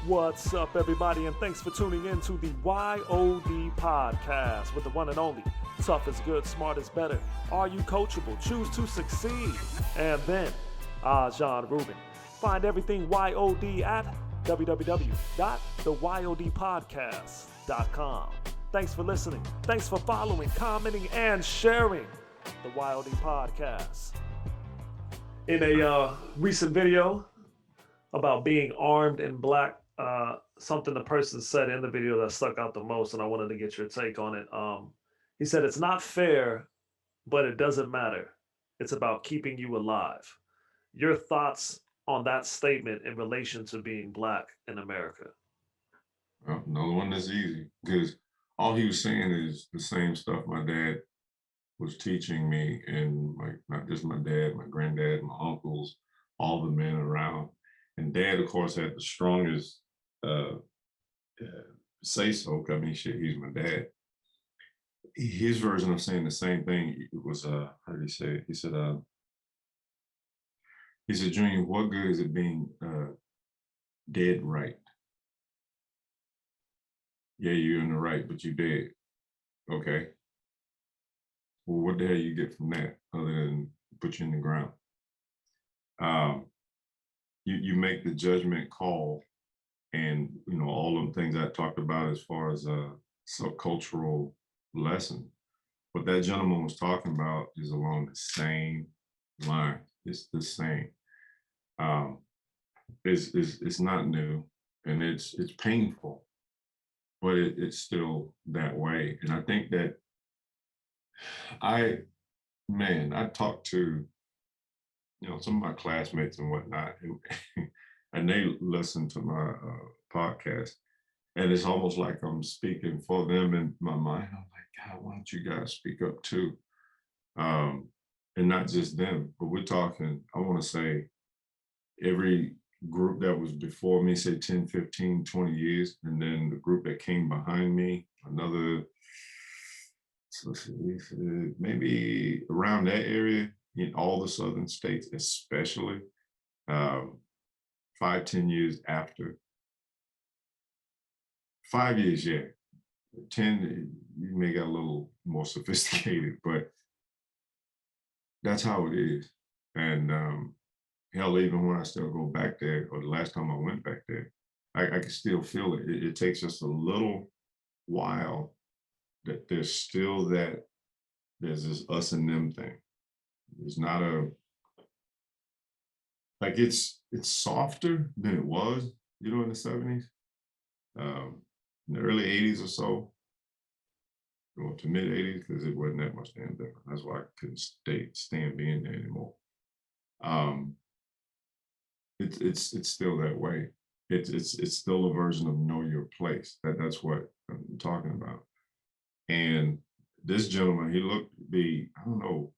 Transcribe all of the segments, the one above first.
What's up, everybody, and thanks for tuning in to the YOD podcast with the one and only Tough is Good, Smart is Better. Are you coachable? Choose to succeed. And then, John Rubin. Find everything YOD at www.theyodpodcast.com. Thanks for listening. Thanks for following, commenting, and sharing the YOD podcast. In a recent video about being armed in black, something the person said in the video that stuck out the most, and I wanted to get your take on it. He said, "It's not fair, but it doesn't matter. It's about keeping you alive." Your thoughts on that statement in relation to being black in America? Well, another one that's easy, because all he was saying is the same stuff my dad was teaching me, and not just my dad, my granddad, my uncles, all the men around. And dad, of course, had the strongest say so. I mean, shit, he's my dad. His version of saying the same thing was, how did he say it? He said, Junior, what good is it being dead right? Yeah, you're in the right, but you dead. Okay. Well, what the hell you get from that other than put you in the ground? You make the judgment call, and all of the things I talked about as far as a subcultural lesson. What that gentleman was talking about is along the same line. It's the same. It's not new, and it's painful, but it's still that way. And I think that I talked to some of my classmates and whatnot, and they listen to my podcast, and it's almost like I'm speaking for them in my mind. I'm like, God, why don't you guys speak up too? And not just them, but we're talking, I want to say, every group that was before me, say 10, 15, 20 years, and then the group that came behind me, another, maybe around that area, in all the southern states, especially 5-10 years after. 5 years, yeah. 10, you may get a little more sophisticated, but that's how it is. And hell, even when I still go back there, or the last time I went back there, I can still feel it. It takes just a little while that there's this us and them thing. It's not it's softer than it was, in the 70s, in the early 80s or so, to mid 80s, because it wasn't that much damn different. That's why I couldn't stand being there anymore. It's still that way. It's still a version of know your place. That's what I'm talking about. And this gentleman, he looked to be, I don't know,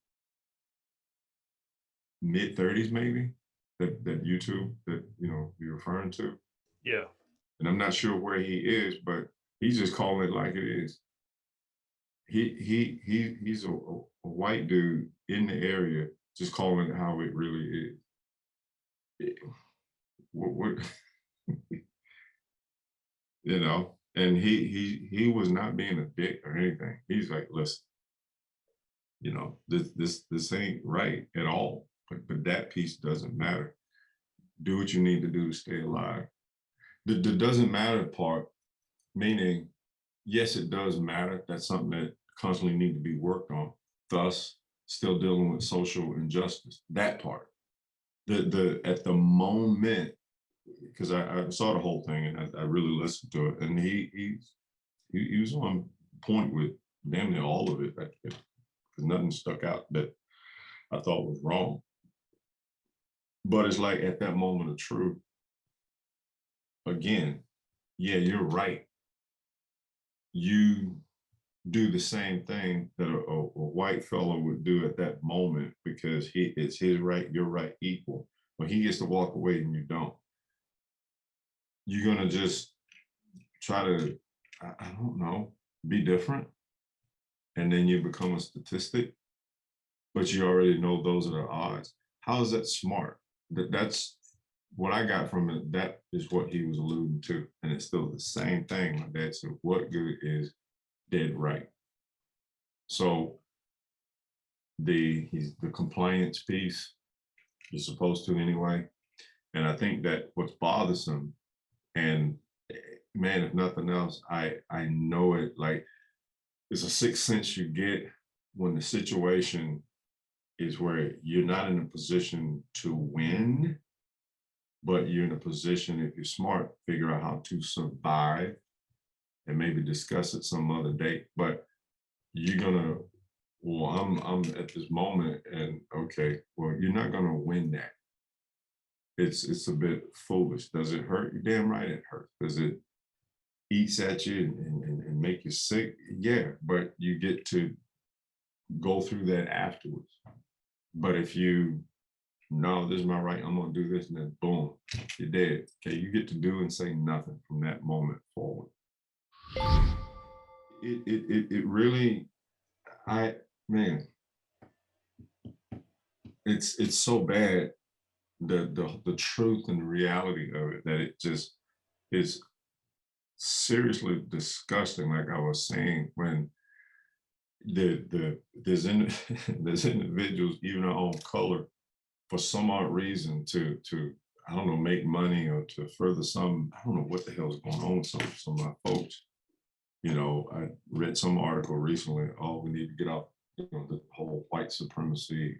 mid 30s maybe. That YouTube that you're referring to. Yeah. And I'm not sure where he is, but he's just calling it like it is. He's a white dude in the area, just calling it how it really is. What and he was not being a dick or anything. He's like, listen, this ain't right at all. But that piece doesn't matter. Do what you need to do to stay alive. The doesn't matter part, meaning, yes, it does matter. That's something that constantly need to be worked on. Thus, still dealing with social injustice. That part. The at the moment, because I saw the whole thing and I really listened to it, and he was on point with damn near all of it, because nothing stuck out that I thought was wrong. But it's like at that moment of truth, again, yeah, you're right. You do the same thing that a white fellow would do at that moment, because it's his right, your right, equal. But he gets to walk away and you don't. You're gonna just try to, I don't know, be different, and then you become a statistic, but you already know those are the odds. How is that smart? That's what I got from it, that is what he was alluding to. And it's still the same thing. My dad said, what good is dead right? So the compliance piece, you're supposed to anyway. And I think that what's bothersome, and man, if nothing else, I know it, like it's a sixth sense you get when the situation is where you're not in a position to win, but you're in a position, if you're smart, figure out how to survive and maybe discuss it some other day. But you're gonna, well, I'm at this moment, and okay, well, you're not gonna win that. It's a bit foolish. Does it hurt? You damn right it hurts. Does it eats at you and make you sick? Yeah, but you get to go through that afterwards. But if you, no, this is my right, I'm gonna do this, and then boom, you're dead. Okay, you get to do and say nothing from that moment forward. It really, I man, it's so bad, the truth and the reality of it, that it just is seriously disgusting. Like I was saying, when there's individuals, even our own color, for some odd reason to I don't know, make money or to further some, I don't know what the hell is going on with some of my folks. You know, I read some article recently, oh, we need to get off, you know, the whole white supremacy,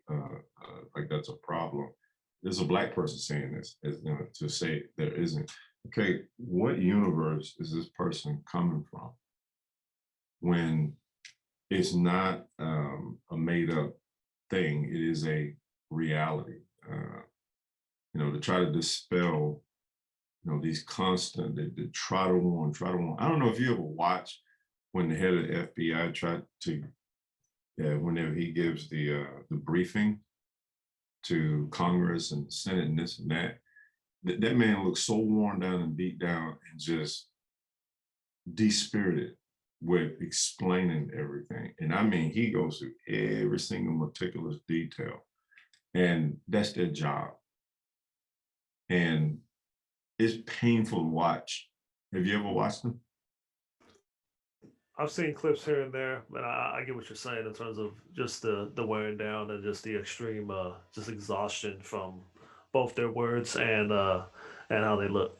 like that's a problem. There's a black person saying this, as, you know, to say there isn't. Okay, what universe is this person coming from when it's not a made up thing? It is a reality. You know, to try to dispel, you know, these constant, the try to warn, try to warn. I don't know if you ever watch when the head of the FBI tried to, whenever he gives the briefing to Congress and Senate and this and that, that man looks so worn down and beat down and just dispirited with explaining everything. And I mean, he goes through every single meticulous detail, and that's their job. And it's painful to watch. Have you ever watched them? I've seen clips here and there, but I get what you're saying in terms of just the wearing down and just the extreme just exhaustion from both their words and how they look.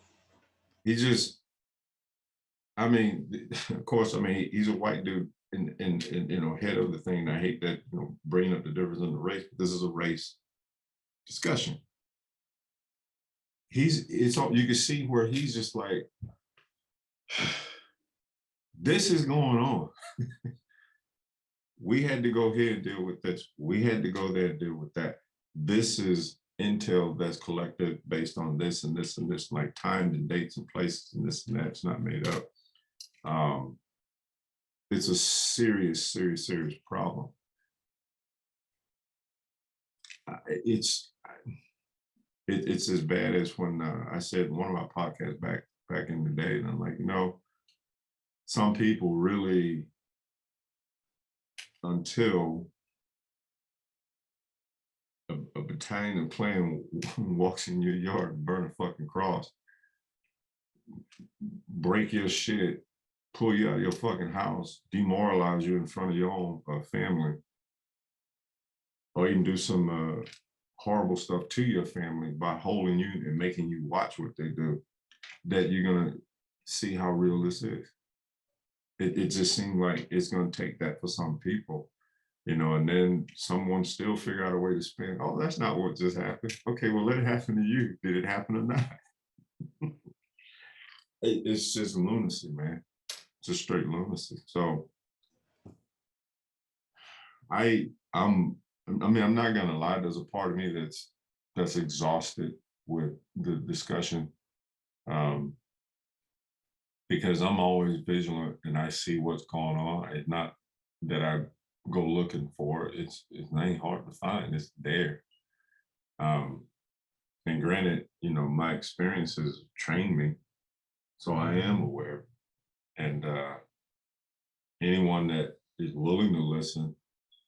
He just, I mean, of course, I mean, he's a white dude and you know, head of the thing. I hate that, you know, bringing up the difference in the race, but this is a race discussion. It's all, you can see where he's just like, this is going on. We had to go here and deal with this. We had to go there and deal with that. This is intel that's collected based on this and this and this, like times and dates and places and this and that. It's not made up. It's a serious, serious, serious problem. It's as bad as when I said in one of my podcasts back in the day, and I'm like, you know, some people really, until a battalion of Klan walks in your yard and burn a fucking cross, break your shit, pull you out of your fucking house, demoralize you in front of your own family, or even do some horrible stuff to your family by holding you and making you watch what they do, that you're gonna see how real this is. It just seemed like it's gonna take that for some people, you know, and then someone still figure out a way to spin, oh, that's not what just happened. Okay, well, let it happen to you. Did it happen or not? It's just lunacy, man. It's just straight lunacy. So I mean, I'm not gonna lie, there's a part of me that's exhausted with the discussion. Because I'm always vigilant and I see what's going on. It's not that I go looking for it. It ain't hard to find. It's there. And granted, you know, my experiences trained me, so I am aware. And anyone that is willing to listen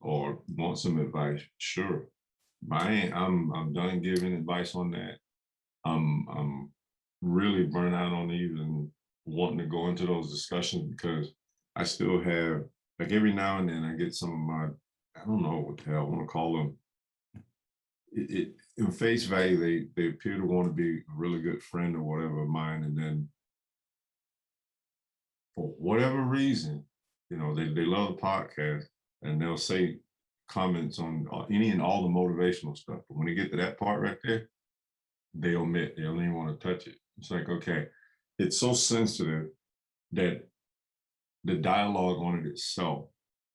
or want some advice, sure. I'm done giving advice on that. I'm really burnt out on even wanting to go into those discussions because I still have, like, every now and then I get some of my, I don't know what the hell I want to call them. In face value, they appear to want to be a really good friend or whatever of mine, and then for whatever reason, they love the podcast and they'll say comments on any and all the motivational stuff. But when they get to that part right there, they omit. They don't even want to touch it. It's like, okay, it's so sensitive that the dialogue on it itself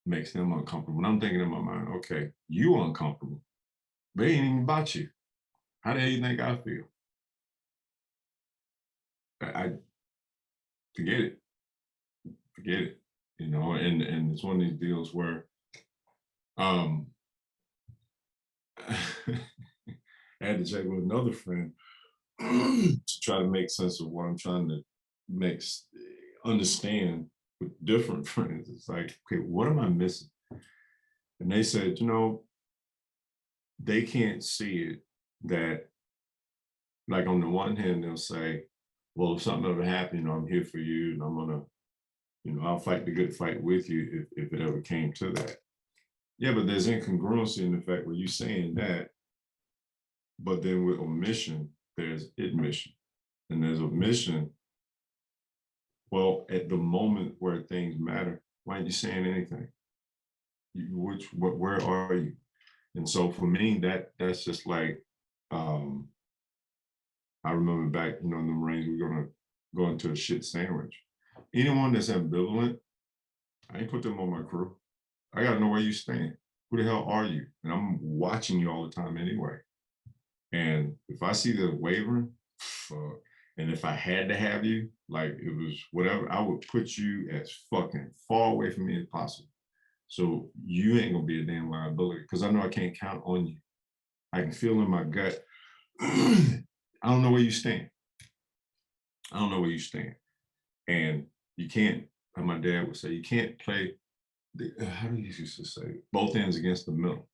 makes them uncomfortable. And I'm thinking in my mind, okay, you uncomfortable, but it ain't even about you. How the hell you think I feel? I forget it, forget it. And it's one of these deals where um I had to check with another friend to try to make sense of what I'm trying to make understand with different friends. It's like, okay, what am I missing? And they said, they can't see it that, like, on the one hand, they'll say, well, if something ever happened, I'm here for you and I'm gonna, I'll fight the good fight with you if it ever came to that. Yeah, but there's incongruency in the fact where you saying that, but then with omission, there's admission. And there's omission. Well, at the moment where things matter, why aren't you saying anything? Where are you? And so for me, that's just like, um, I remember back, in the Marines, we are gonna go into a shit sandwich. Anyone that's ambivalent, I ain't put them on my crew. I gotta know where you stand. Who the hell are you? And I'm watching you all the time anyway. And if I see the wavering, and if I had to have you, like it was whatever, I would put you as fucking far away from me as possible. So you ain't gonna be a damn liability because I know I can't count on you. I can feel in my gut. I don't know where you stand. I don't know where you stand. And you can't, like my dad would say, you can't play, how do you used to say, both ends against the middle.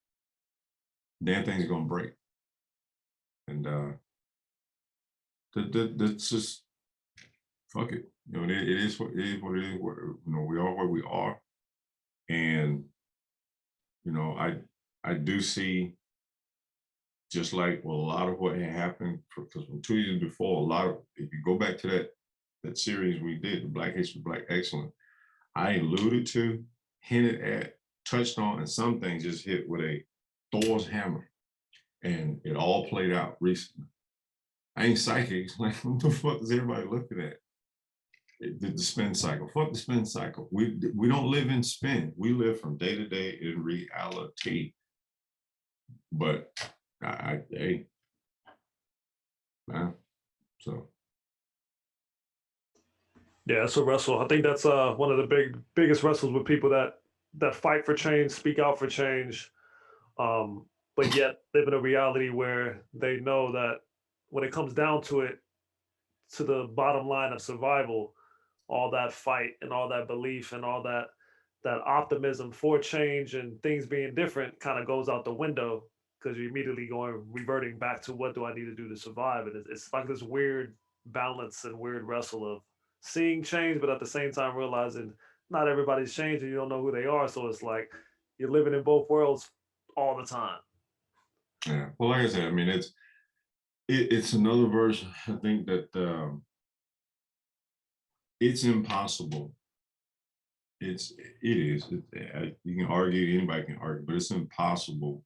Damn thing's gonna break. And that's just, fuck it. It is what it is. What it is. We are where we are. And I do see, just like, well, a lot of what had happened, because from 2 years before, a lot of, if you go back to that series we did, the Black History, Black Excellence, I alluded to, hinted at, touched on, and some things just hit with a Thor's hammer, and it all played out recently. I ain't psychic. Like, what the fuck is everybody looking at? The spin cycle. Fuck the spin cycle. We don't live in spin. We live from day to day in reality. But hey, man. So Yeah, it's a wrestle. I think that's one of the biggest wrestles with people that fight for change, speak out for change, but yet live in a reality where they know that when it comes down to it, to the bottom line of survival, all that fight and all that belief and all that optimism for change and things being different kind of goes out the window because you're immediately reverting back to what do I need to do to survive, and it's like this weird balance and weird wrestle of seeing change, but at the same time realizing not everybody's changing. You don't know who they are, so it's like you're living in both worlds all the time. yeah. Well, like I said, I mean, it's another version. I think that it's impossible. It is. You can argue. Anybody can argue, but it's impossible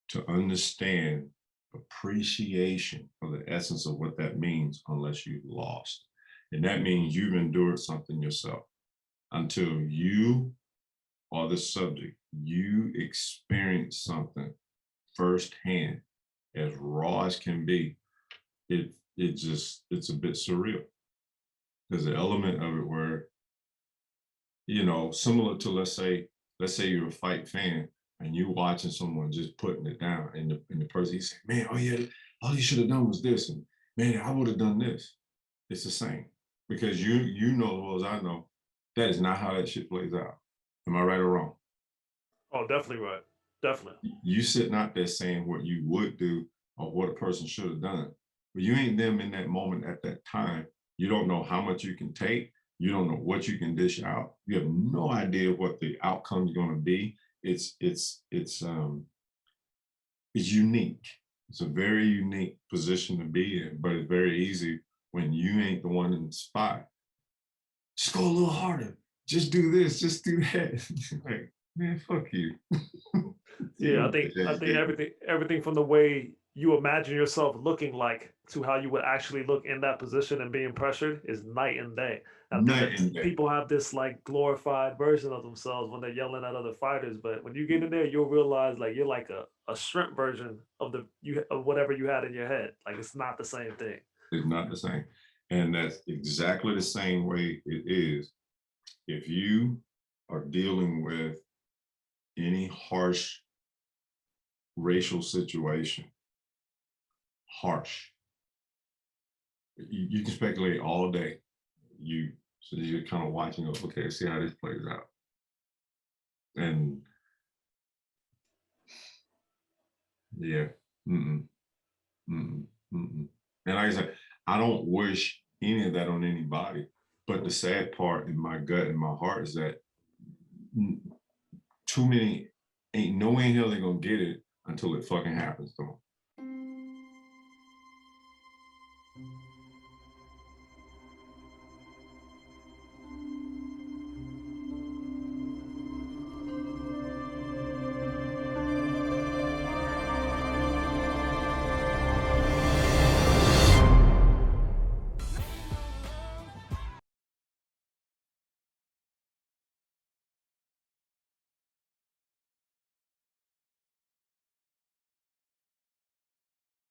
to understand appreciation of the essence of what that means unless you've lost. And that means you've endured something yourself. Until you are the subject, you experience something firsthand, as raw as can be. It's a bit surreal. There's an element of it where, similar to, let's say you're a fight fan and you watching someone just putting it down, and the person, he said, man, oh yeah, all you should have done was this, and man, I would have done this. It's the same, because you know as well as I know that is not how that shit plays out. Am I right or wrong? Oh, definitely right. Definitely. You sitting out there saying what you would do or what a person should have done. but you ain't them in that moment at that time. You don't know how much you can take. You don't know what you can dish out. You have no idea what the outcome is going to be. It's unique. It's a very unique position to be in, but it's very easy when you ain't the one in the spot. Just go a little harder. Just do this. Just do that. Like, man, fuck you. Yeah, I think everything from the way you imagine yourself looking like to how you would actually look in that position and being pressured is night and day. And I think Night and that day. people have this like glorified version of themselves when they're yelling at other fighters, but when you get in there, you'll realize like you're like a shrimp version of of whatever you had in your head. Like it's not the same thing. It's not the same. And that's exactly the same way it is if you are dealing with any harsh racial situation. Harsh. You can speculate all day. So you're kind of watching, okay, see how this plays out. And yeah, mm-mm, mm-mm, mm-mm. And like I said, I don't wish any of that on anybody. But the sad part in my gut and my heart is that too many ain't no way in hell they're gonna get it until it fucking happens to them.